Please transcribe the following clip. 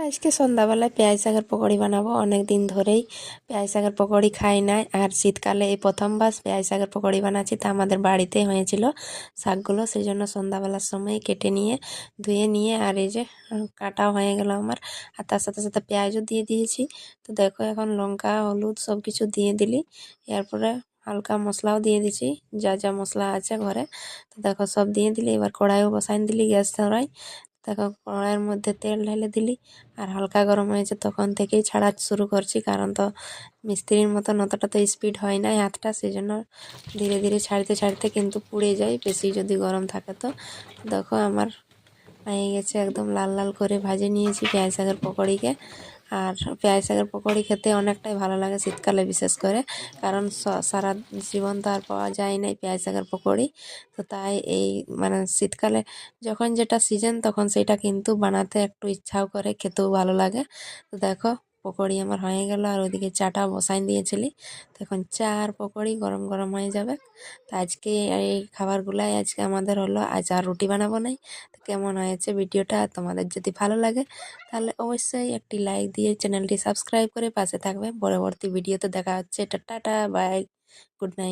আজকে সন্ধ্যাবেলায় পেঁয়াজ শাকের পকোড়ি বানাবো। অনেক দিন ধরেই পেঁয়াজ শাকের পকোড়ি খাই না, আর শীতকালে এই প্রথমবার পেঁয়াজ শাকের পকোড়ি বানাচ্ছি। তা আমাদের বাড়িতেই হয়েছিল শাকগুলো, সেই জন্য সন্ধ্যাবেলার সময় কেটে নিয়ে ধুয়ে নিয়ে আর এই যে কাটাও হয়ে গেল আমার। আর তার সাথে সাথে পেঁয়াজও দিয়ে দিয়েছি। তো দেখো এখন লঙ্কা হলুদ সব কিছু দিয়ে দিলি, এরপরে হালকা মশলাও দিয়ে দিছি, যা যা মশলা আছে ঘরে। তো দেখো সব দিয়ে দিলি, এবার কড়াইও বসাই দিলি গ্যাস ধরাই। দেখো কড়াইয়ের মধ্যে তেল ঢেলে দিলি, আর হালকা গরম হয়েছে তখন থেকেই ছাড়া শুরু করছি, কারণ তো মিস্ত্রির মতন অতটা তো স্পিড হয় না হাতটা, সেই জন্য ধীরে ধীরে ছাড়তে ছাড়তে কিন্তু পুড়ে যায় বেশি যদি গরম থাকে। তো দেখো আমার হয়ে গেছে, একদম লাল লাল করে ভাজে নিয়েছি পেঁয়াজ শাকের পকোড়িকে। আর পেঁয়াজ শাকের পকোড়ি খেতে অনেকটাই ভালো লাগে শীতকালে বিশেষ করে, কারণ সারা জীবন তো আর পাওয়া যায় না পেঁয়াজ শাকের পকোড়ি। তো তাই এই মানে শীতকালে যখন যেটা সিজন তখন সেটা কিন্তু বানাতে একটু ইচ্ছাও করে, খেতেও ভালো লাগে। তো দেখো পকোড়ি আমার হয়ে গেল, আর ওইদিকে চাটা বসাই দিয়েছিলি। তো এখন চা আর পকোড়ি গরম গরম হয়ে যাবে। তো আজকে এই খাবারগুলাই আজকে আমাদের হলো। আজ আর রুটি বানাবো নাই। তো কেমন হয়েছে ভিডিওটা, তোমাদের যদি ভালো লাগে তাহলে অবশ্যই একটি লাইক দিয়ে চ্যানেলটি সাবস্ক্রাইব করে পাশে থাকবে। পরবর্তী ভিডিওতে দেখা হচ্ছে। Tata bye, good night.